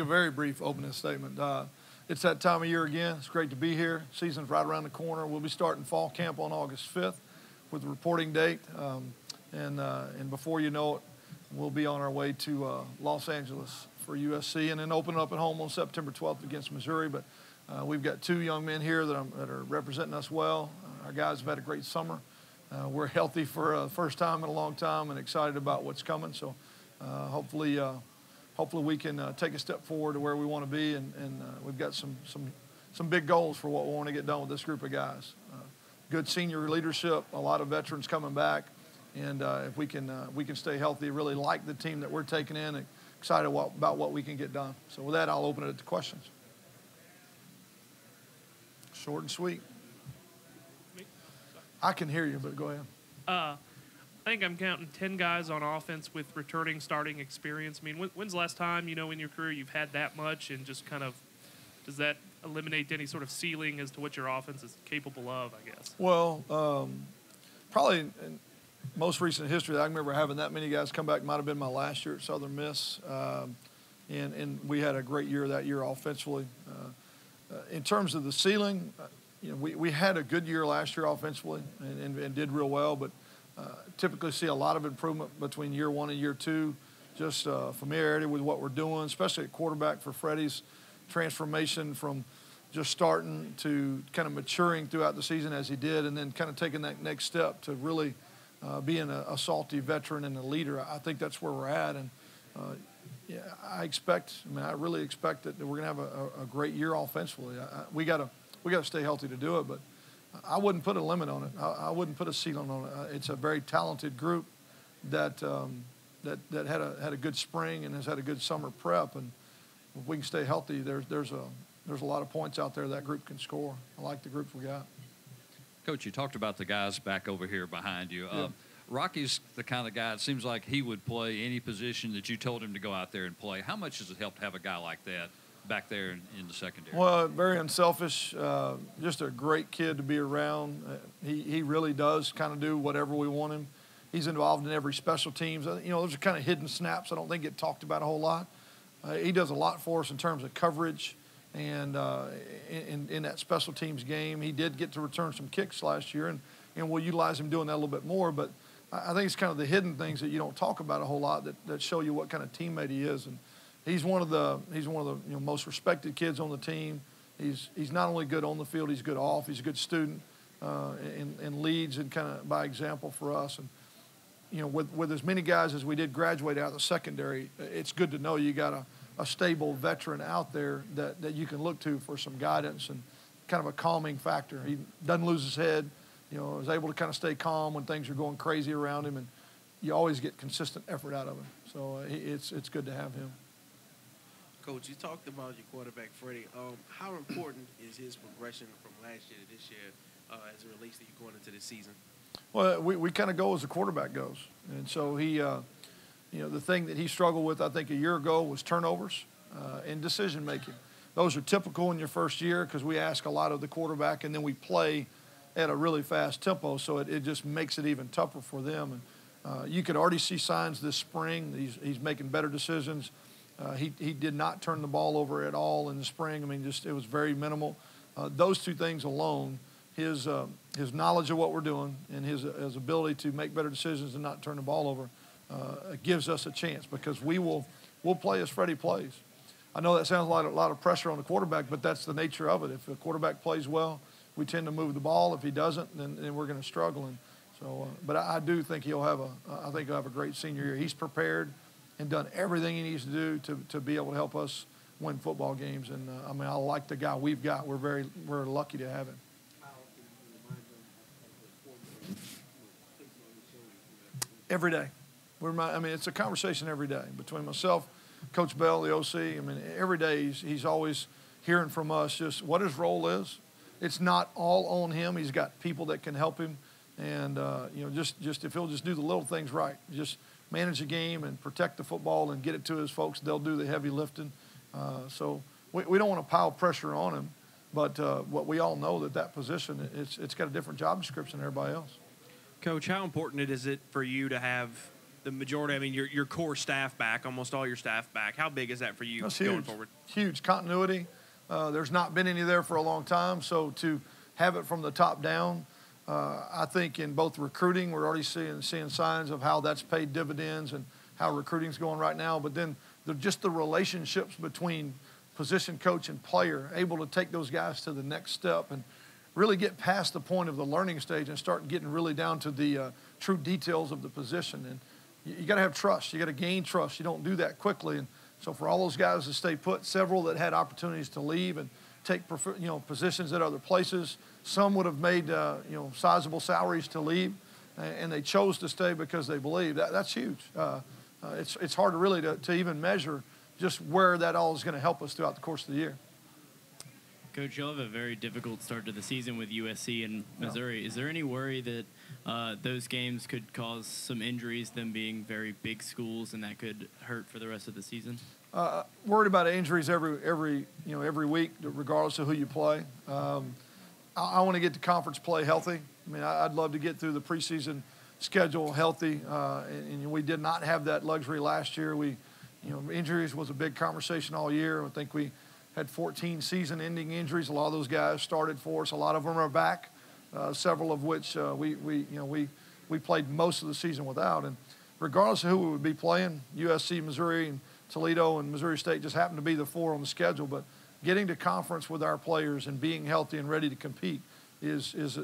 very brief opening statement. It's that time of year again. It's great to be here. Season's right around the corner. We'll be starting fall camp on August 5th with the reporting date. And before you know it, we'll be on our way to Los Angeles for USC and then open up at home on September 12th against Missouri. But we've got two young men here that are representing us well. Our guys have had a great summer. We're healthy for the first time in a long time and excited about what's coming. So hopefully we can take a step forward to where we want to be. And we've got some big goals for what we want to get done with this group of guys. Good senior leadership, a lot of veterans coming back. And if we can stay healthy, really like the team that we're taking in, and excited about what we can get done. So with that, I'll open it to questions. Short and sweet. I can hear you, but go ahead. I think I'm counting 10 guys on offense with returning starting experience. I mean, when's the last time, in your career you've had that much, and just kind of does that eliminate any sort of ceiling as to what your offense is capable of, I guess? Well, probably in most recent history, I can remember having that many guys come back. Might have been my last year at Southern Miss. And we had a great year that year offensively. In terms of the ceiling, we had a good year last year offensively and did real well, but typically see a lot of improvement between year one and year two, just familiarity with what we're doing, especially at quarterback for Freddie's transformation from just starting to kind of maturing throughout the season as he did, and then kind of taking that next step to really being a salty veteran and a leader. I think that's where we're at, and I really expect that we're going to have a great year offensively. We got to stay healthy to do it, but I wouldn't put a limit on it. I wouldn't put a ceiling on it. It's a very talented group that had a good spring and has had a good summer prep, and if we can stay healthy, there's a lot of points out there that group can score. I like the group we got. Coach, you talked about the guys back over here behind you. Yeah. Rocky's the kind of guy, it seems like he would play any position that you told him to go out there and play. How much does it help to have a guy like that back there in the secondary? Well, very unselfish, just a great kid to be around. He really does kind of do whatever we want him. He's involved in every special teams. Those are kind of hidden snaps I don't think get talked about a whole lot. He does a lot for us in terms of coverage and in that special teams game. He did get to return some kicks last year, and we'll utilize him doing that a little bit more. But I think it's kind of the hidden things that you don't talk about a whole lot that show you what kind of teammate he is. And he's one of the most respected kids on the team. He's not only good on the field, he's good off. He's a good student and leads and kind of by example for us. And with as many guys as we did graduate out of the secondary, it's good to know you got a stable veteran out there that you can look to for some guidance and kind of a calming factor. He doesn't lose his head. Is able to kind of stay calm when things are going crazy around him, and you always get consistent effort out of him. So it's good to have him. Coach, you talked about your quarterback, Freddie. How important is his progression from last year to this year as it relates to you going into this season? Well, we kind of go as the quarterback goes. And so he, the thing that he struggled with, I think, a year ago was turnovers and decision-making. Those are typical in your first year because we ask a lot of the quarterback, and then we play at a really fast tempo, so it just makes it even tougher for them. And you could already see signs this spring. He's making better decisions. He did not turn the ball over at all in the spring. I mean, it was very minimal. Those two things alone, his knowledge of what we're doing and his ability to make better decisions and not turn the ball over gives us a chance because we'll play as Freddie plays. I know that sounds like a lot of pressure on the quarterback, but that's the nature of it. If the quarterback plays well, we tend to move the ball. If he doesn't, then we're going to struggle. And so, but I do think he'll have a great senior year. He's prepared and done everything he needs to do to be able to help us win football games. And I like the guy we've got. We're lucky to have him. Every day. It's a conversation every day between myself, Coach Bell, the OC. Every day he's always hearing from us just what his role is. It's not all on him. He's got people that can help him. And, just if he'll just do the little things right, just manage the game and protect the football and get it to his folks, they'll do the heavy lifting. So we don't want to pile pressure on him. But what we all know that position, it's got a different job description than everybody else. Coach, how important is it for you to have the majority, I mean, your core staff back, almost all your staff back. How big is that for you That's going huge. forward? Huge continuity. There's not been any there for a long time, so to have it from the top down, I think in both recruiting, we're already seeing signs of how that's paid dividends and how recruiting's going right now. But then just the relationships between position coach and player, able to take those guys to the next step and really get past the point of the learning stage and start getting really down to the true details of the position. And you got to have trust. You got to gain trust. You don't do that quickly. And so for all those guys to stay put, several that had opportunities to leave and take positions at other places, some would have made sizable salaries to leave, and they chose to stay because they believe. That's huge. It's hard to even measure just where that all is going to help us throughout the course of the year. Coach, you'll have a very difficult start to the season with USC and Missouri. Is there any worry that those games could cause some injuries, them being very big schools, and that could hurt for the rest of the season? Worried about injuries every week, regardless of who you play. I want to get to conference play healthy. I mean, I'd love to get through the preseason schedule healthy, and we did not have that luxury last year. Injuries was a big conversation all year. I think we had 14 season-ending injuries. A lot of those guys started for us. A lot of them are back, several of which we played most of the season without. And regardless of who we would be playing, USC, Missouri, and Toledo and Missouri State just happened to be the four on the schedule. But getting to conference with our players and being healthy and ready to compete is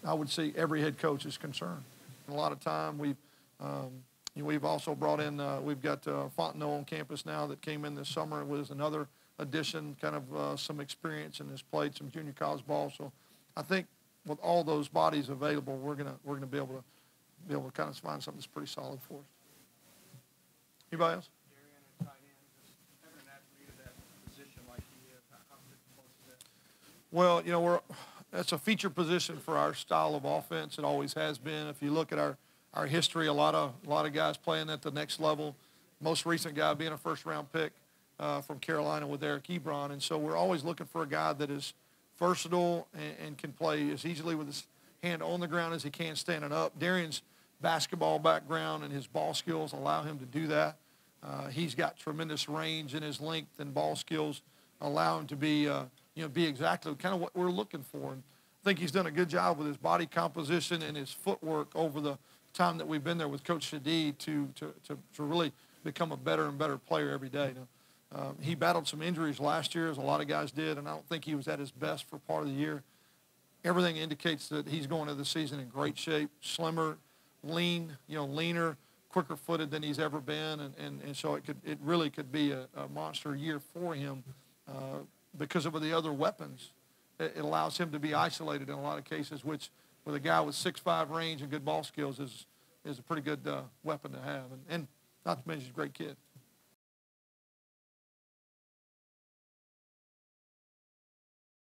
I would say every head coach is concerned. A lot of time we've also brought in we've got Fontenot on campus now that came in this summer. It was another addition, kind of some experience, and has played some junior college ball. So I think with all those bodies available, we're gonna be able to kind of find something that's pretty solid for us. Anybody else? Well, that's a feature position for our style of offense. It always has been. If you look at our history, a lot of guys playing at the next level. Most recent guy being a first-round pick from Carolina with Eric Ebron. And so we're always looking for a guy that is versatile and can play as easily with his hand on the ground as he can standing up. Darian's basketball background and his ball skills allow him to do that. He's got tremendous range in his length and ball skills, allow him to be exactly kind of what we're looking for. And I think he's done a good job with his body composition and his footwork over the time that we've been there with Coach Shadid to really become a better and better player every day. He battled some injuries last year, as a lot of guys did, and I don't think he was at his best for part of the year. Everything indicates that he's going into the season in great shape, slimmer, leaner, quicker-footed than he's ever been, and so it really could be a monster year for him because of the other weapons. It allows him to be isolated in a lot of cases, which with a guy with 6'5" range and good ball skills is a pretty good weapon to have, and not to mention he's a great kid.